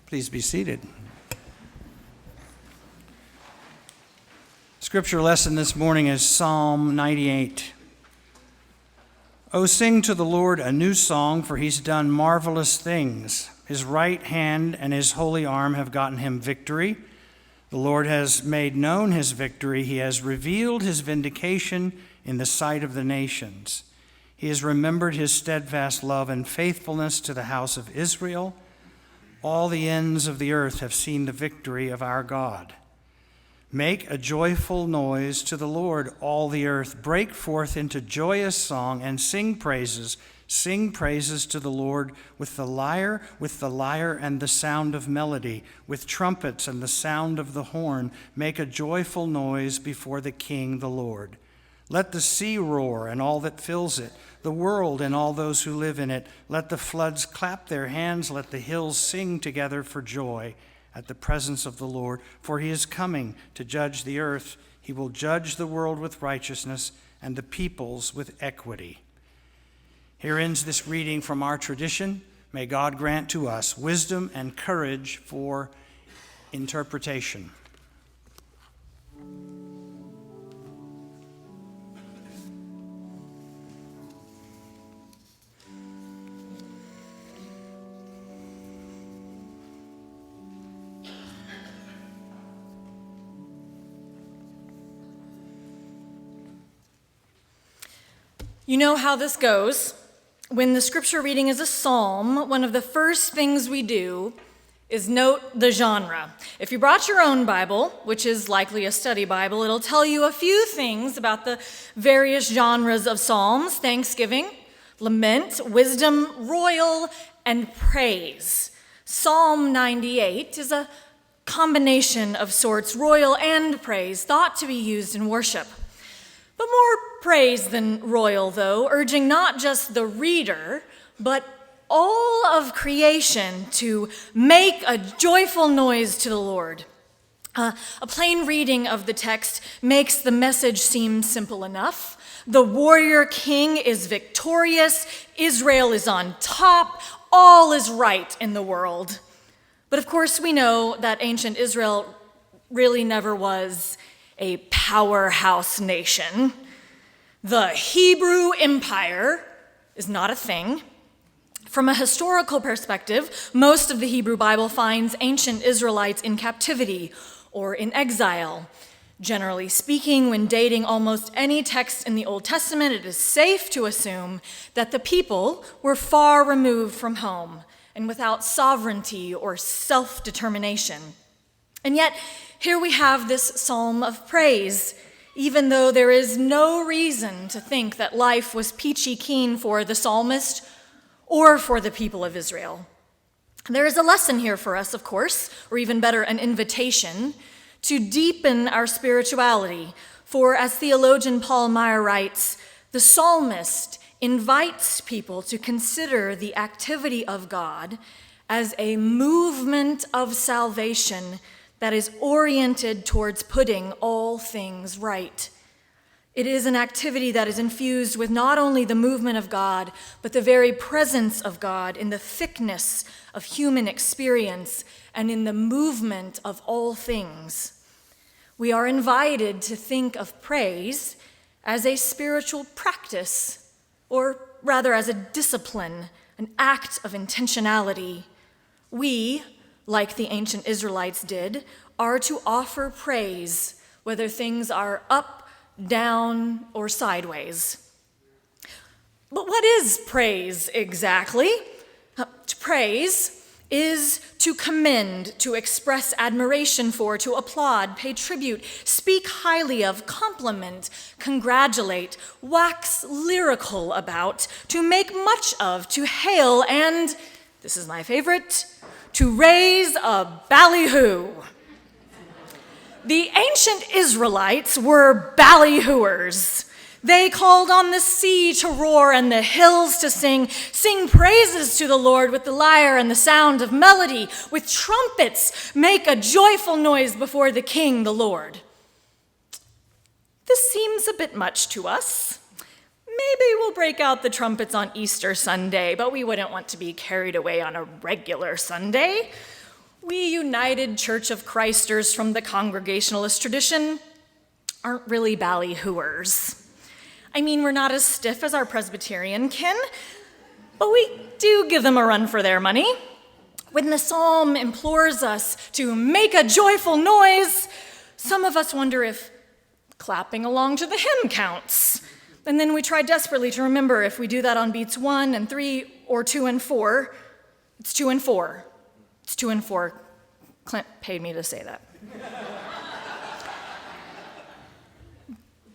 Please be seated. Scripture lesson this morning is Psalm 98. Oh, sing to the Lord a new song, for he's done marvelous things. His right hand and his holy arm have gotten him victory. The Lord has made known his victory. He has revealed his vindication in the sight of the nations. He has remembered his steadfast love and faithfulness to the house of Israel. All the ends of the earth have seen the victory of our God. Make a joyful noise to the Lord, all the earth. Break forth into joyous song and sing praises. Sing praises to the Lord with the lyre and the sound of melody, with trumpets and the sound of the horn. Make a joyful noise before the King, the Lord. Let the sea roar and all that fills it, the world and all those who live in it. Let the floods clap their hands, let the hills sing together for joy at the presence of the Lord. For he is coming to judge the earth. He will judge the world with righteousness and the peoples with equity. Here ends this reading from our tradition. May God grant to us wisdom and courage for interpretation. You know how this goes. When the scripture reading is a psalm, one of the first things we do is note the genre. If you brought your own Bible, which is likely a study Bible, it'll tell you a few things about the various genres of psalms: thanksgiving, lament, wisdom, royal, and praise. Psalm 98 is a combination of sorts, royal and praise, thought to be used in worship. But more praise than royal, though, urging not just the reader, but all of creation to make a joyful noise to the Lord. A plain reading of the text makes the message seem simple enough. The warrior king is victorious, Israel is on top, all is right in the world. But of course we know that ancient Israel really never was a powerhouse nation. The Hebrew Empire is not a thing. From a historical perspective, most of the Hebrew Bible finds ancient Israelites in captivity or in exile. Generally speaking, when dating almost any text in the Old Testament, it is safe to assume that the people were far removed from home and without sovereignty or self-determination. And yet, here we have this psalm of praise, even though there is no reason to think that life was peachy keen for the psalmist or for the people of Israel. There is a lesson here for us, of course, or even better, an invitation to deepen our spirituality. For as theologian Paul Meyer writes, the psalmist invites people to consider the activity of God as a movement of salvation that is oriented towards putting all things right. It is an activity that is infused with not only the movement of God, but the very presence of God in the thickness of human experience and in the movement of all things. We are invited to think of praise as a spiritual practice, or rather as a discipline, an act of intentionality. We, like the ancient Israelites did, are to offer praise, whether things are up, down, or sideways. But what is praise exactly? To praise is to commend, to express admiration for, to applaud, pay tribute, speak highly of, compliment, congratulate, wax lyrical about, to make much of, to hail, and, this is my favorite, to raise a ballyhoo. The ancient Israelites were ballyhooers. They called on the sea to roar and the hills to sing praises to the Lord with the lyre and the sound of melody, with trumpets, make a joyful noise before the King, the Lord. This seems a bit much to us. Maybe we'll break out the trumpets on Easter Sunday, but we wouldn't want to be carried away on a regular Sunday. We United Church of Christers from the Congregationalist tradition aren't really ballyhooers. I mean, we're not as stiff as our Presbyterian kin, but we do give them a run for their money. When the psalm implores us to make a joyful noise, some of us wonder if clapping along to the hymn counts. And then we try desperately to remember if we do that on beats 1 and 3 or 2 and 4. It's 2 and 4. It's 2 and 4. Clint paid me to say that.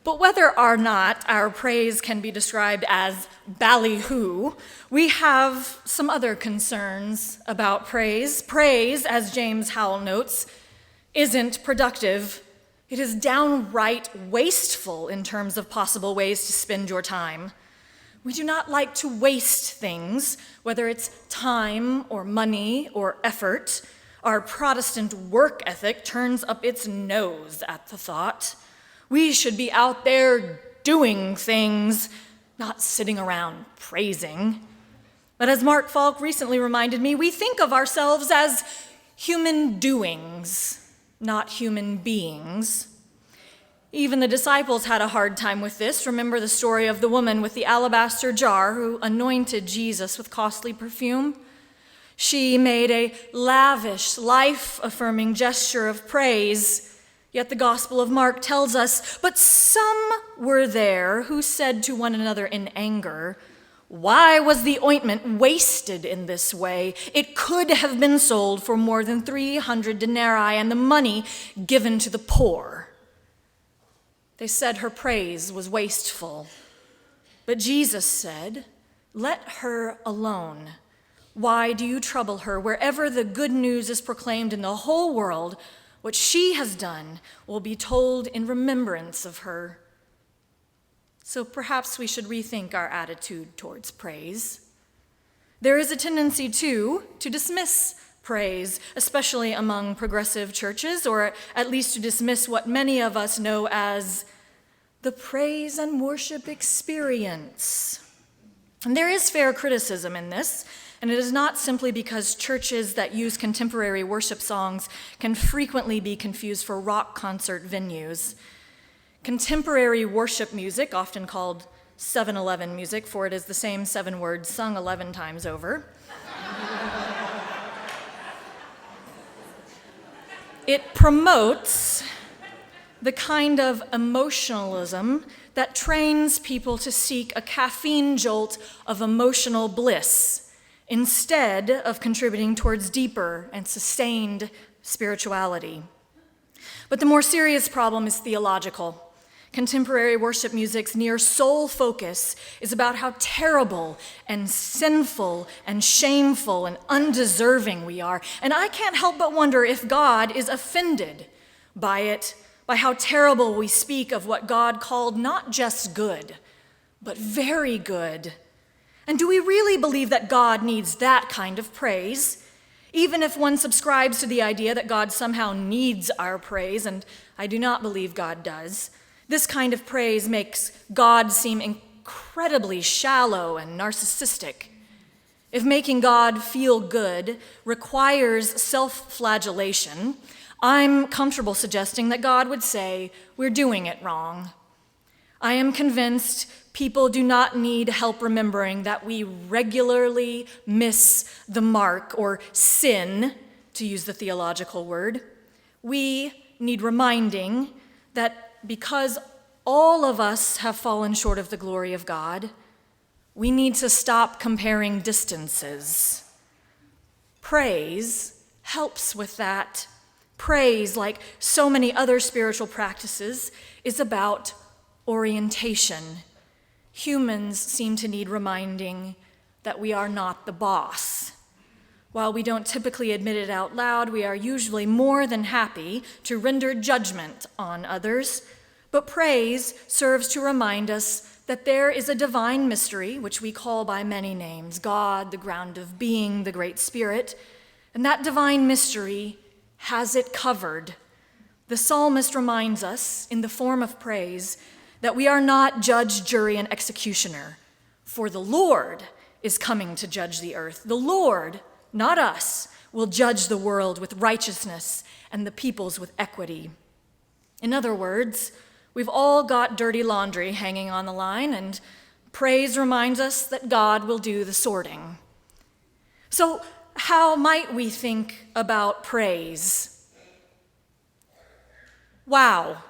But whether or not our praise can be described as ballyhoo, we have some other concerns about praise. Praise, as James Howell notes, isn't productive. It is downright wasteful in terms of possible ways to spend your time. We do not like to waste things, whether it's time or money or effort. Our Protestant work ethic turns up its nose at the thought. We should be out there doing things, not sitting around praising. But as Mark Falk recently reminded me, we think of ourselves as human doings, not human beings. Even the disciples had a hard time with this. Remember the story of the woman with the alabaster jar who anointed Jesus with costly perfume? She made a lavish, life-affirming gesture of praise. Yet the Gospel of Mark tells us, but some were there who said to one another in anger, "Why was the ointment wasted in this way? It could have been sold for more than 300 denarii and the money given to the poor." They said her praise was wasteful. But Jesus said, "Let her alone. Why do you trouble her? Wherever the good news is proclaimed in the whole world, what she has done will be told in remembrance of her." So perhaps we should rethink our attitude towards praise. There is a tendency, too, to dismiss praise, especially among progressive churches, or at least to dismiss what many of us know as the praise and worship experience. And there is fair criticism in this, and it is not simply because churches that use contemporary worship songs can frequently be confused for rock concert venues. Contemporary worship music, often called 7-Eleven music, for it is the same 7 words sung 11 times over. It promotes the kind of emotionalism that trains people to seek a caffeine jolt of emotional bliss instead of contributing towards deeper and sustained spirituality. But the more serious problem is theological. Contemporary worship music's near sole focus is about how terrible and sinful and shameful and undeserving we are. And I can't help but wonder if God is offended by it, by how terrible we speak of what God called not just good, but very good. And do we really believe that God needs that kind of praise? Even if one subscribes to the idea that God somehow needs our praise, and I do not believe God does, this kind of praise makes God seem incredibly shallow and narcissistic. If making God feel good requires self-flagellation, I'm comfortable suggesting that God would say, we're doing it wrong. I am convinced people do not need help remembering that we regularly miss the mark or sin, to use the theological word. We need reminding that because all of us have fallen short of the glory of God, we need to stop comparing distances. Praise helps with that. Praise, like so many other spiritual practices, is about orientation. Humans seem to need reminding that we are not the boss. While we don't typically admit it out loud, we are usually more than happy to render judgment on others. But praise serves to remind us that there is a divine mystery, which we call by many names, God, the ground of being, the Great Spirit, and that divine mystery has it covered. The psalmist reminds us, in the form of praise, that we are not judge, jury, and executioner, for the Lord is coming to judge the earth. The Lord, not us, will judge the world with righteousness and the peoples with equity. In other words, we've all got dirty laundry hanging on the line, and praise reminds us that God will do the sorting. So, how might we think about praise? Wow.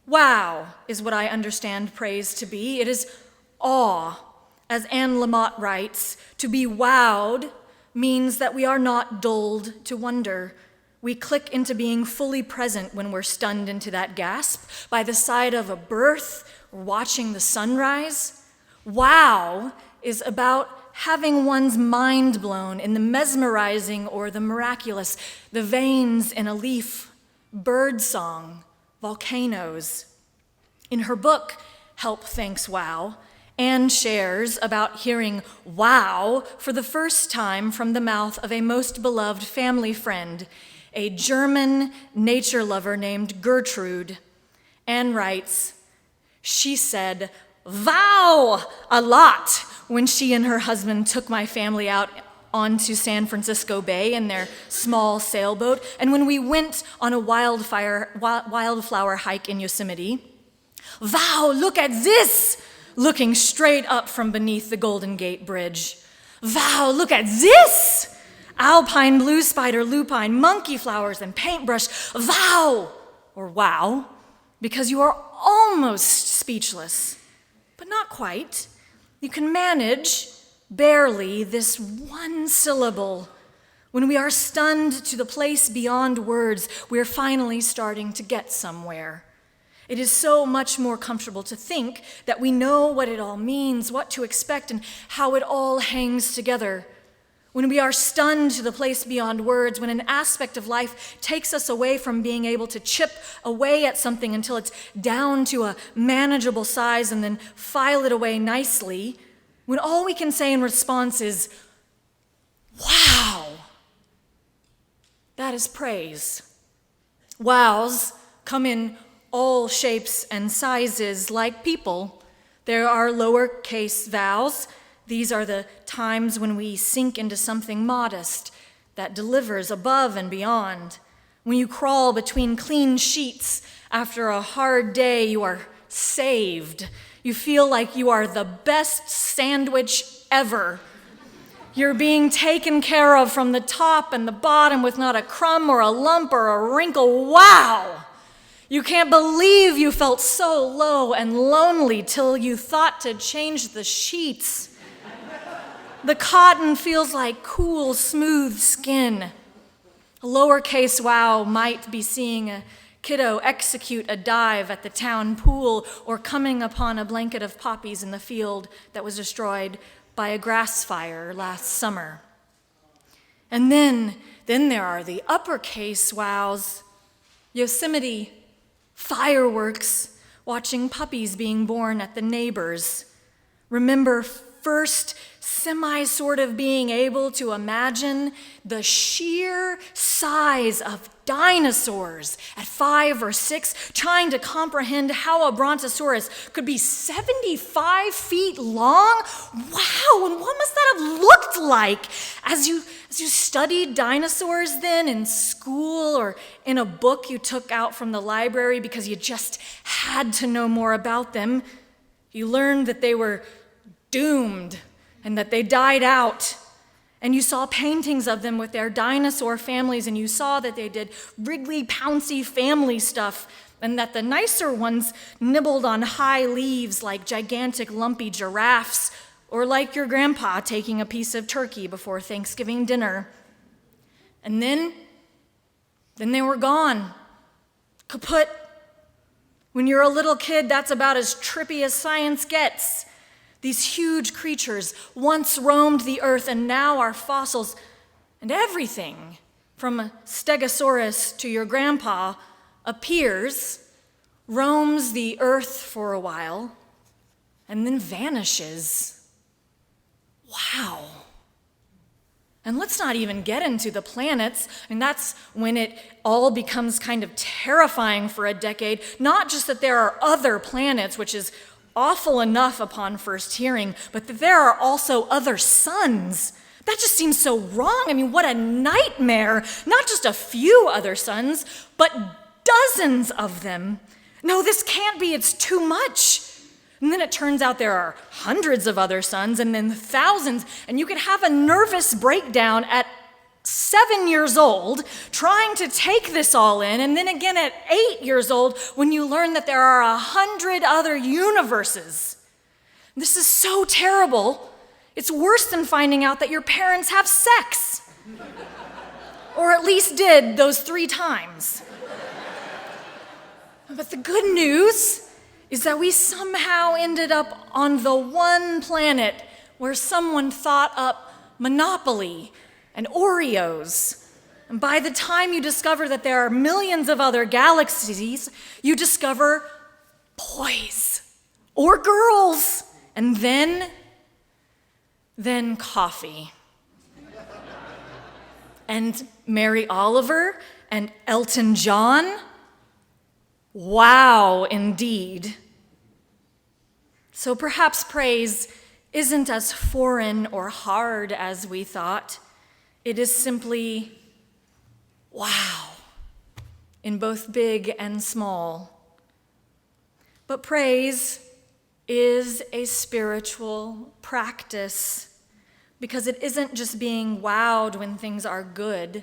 Wow is what I understand praise to be. It is awe. As Anne Lamott writes, to be wowed means that we are not dulled to wonder. We click into being fully present when we're stunned into that gasp by the side of a birth or watching the sunrise. Wow is about having one's mind blown in the mesmerizing or the miraculous, the veins in a leaf, bird song, volcanoes. In her book, Help Thanks Wow, Anne shares about hearing wow for the first time from the mouth of a most beloved family friend, a German nature lover named Gertrude. Anne writes, she said, "Wow!" a lot when she and her husband took my family out onto San Francisco Bay in their small sailboat, and when we went on a wildflower hike in Yosemite. "Wow, look at this!" looking straight up from beneath the Golden Gate Bridge. "Wow, look at this!" Alpine blue spider, lupine, monkey flowers, and paintbrush. "Wow!" or wow, because you are almost speechless, but not quite. You can manage, barely, this one syllable. When we are stunned to the place beyond words, we are finally starting to get somewhere. It is so much more comfortable to think that we know what it all means, what to expect, and how it all hangs together. When we are stunned to the place beyond words, when an aspect of life takes us away from being able to chip away at something until it's down to a manageable size and then file it away nicely, when all we can say in response is, "Wow," that is praise. Wows come in all shapes and sizes like people. There are lowercase vowels. These are the times when we sink into something modest that delivers above and beyond. When you crawl between clean sheets after a hard day, you are saved. You feel like you are the best sandwich ever. You're being taken care of from the top and the bottom with not a crumb or a lump or a wrinkle. Wow! You can't believe you felt so low and lonely till you thought to change the sheets. The cotton feels like cool, smooth skin. A lowercase wow might be seeing a kiddo execute a dive at the town pool or coming upon a blanket of poppies in the field that was destroyed by a grass fire last summer. And then there are the uppercase wows. Yosemite, fireworks, watching puppies being born at the neighbors. Remember first sort of being able to imagine the sheer size of dinosaurs at 5 or 6, trying to comprehend how a brontosaurus could be 75 feet long. Wow, and what must that have looked like as you studied dinosaurs then in school or in a book you took out from the library because you just had to know more about them? You learned that they were doomed and that they died out. And you saw paintings of them with their dinosaur families, and you saw that they did wriggly, pouncy family stuff, and that the nicer ones nibbled on high leaves like gigantic, lumpy giraffes, or like your grandpa taking a piece of turkey before Thanksgiving dinner. And then they were gone. Kaput. When you're a little kid, that's about as trippy as science gets. These huge creatures once roamed the earth and now are fossils, and everything from a stegosaurus to your grandpa appears, roams the earth for a while, and then vanishes. Wow. And let's not even get into the planets. I mean, that's when it all becomes kind of terrifying for a decade. Not just that there are other planets, which is awful enough upon first hearing, but that there are also other suns. That just seems so wrong. I mean, what a nightmare. Not just a few other sons, but dozens of them. No, this can't be. It's too much. And then it turns out there are hundreds of other sons and then thousands, and you could have a nervous breakdown at 7 years old trying to take this all in, and then again at 8 years old when you learn that there are 100 other universes. This is so terrible. It's worse than finding out that your parents have sex. Or at least did those 3 times. But the good news is that we somehow ended up on the one planet where someone thought up Monopoly and Oreos. And by the time you discover that there are millions of other galaxies, you discover boys or girls, and then coffee. And Mary Oliver and Elton John. Wow, indeed. So perhaps praise isn't as foreign or hard as we thought. It is simply wow, in both big and small. But praise is a spiritual practice because it isn't just being wowed when things are good.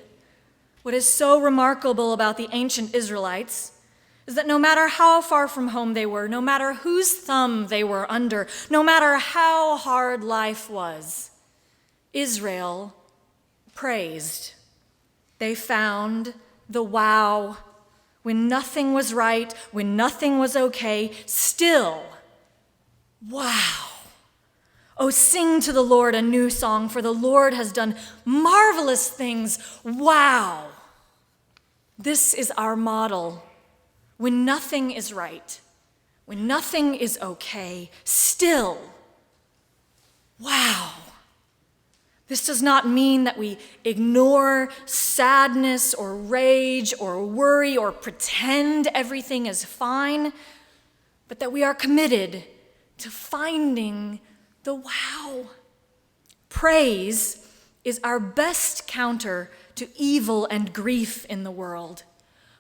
What is so remarkable about the ancient Israelites is that no matter how far from home they were, no matter whose thumb they were under, no matter how hard life was, Israel praised. They found the wow. When nothing was right, when nothing was okay, still, wow. Oh, sing to the Lord a new song, for the Lord has done marvelous things. Wow. This is our model. When nothing is right, when nothing is okay, still, wow. This does not mean that we ignore sadness or rage or worry or pretend everything is fine, but that we are committed to finding the wow. Praise is our best counter to evil and grief in the world.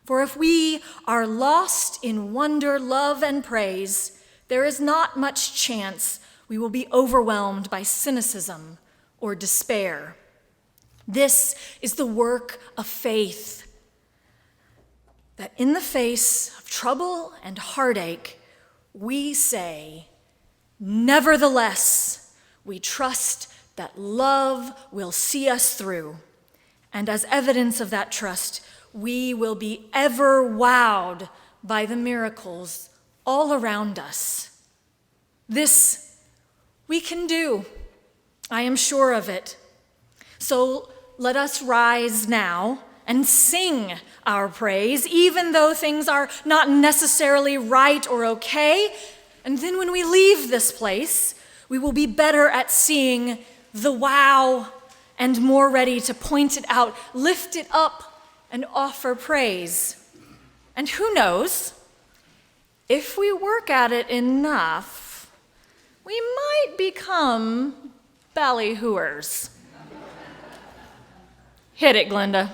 For if we are lost in wonder, love, and praise, there is not much chance we will be overwhelmed by cynicism or despair. This is the work of faith, that in the face of trouble and heartache, we say, nevertheless, we trust that love will see us through. And as evidence of that trust, we will be ever wowed by the miracles all around us. This we can do. I am sure of it. So let us rise now and sing our praise, even though things are not necessarily right or okay. And then when we leave this place, we will be better at seeing the wow and more ready to point it out, lift it up, and offer praise. And who knows, if we work at it enough, we might become ballyhooers. Hit it, Glenda.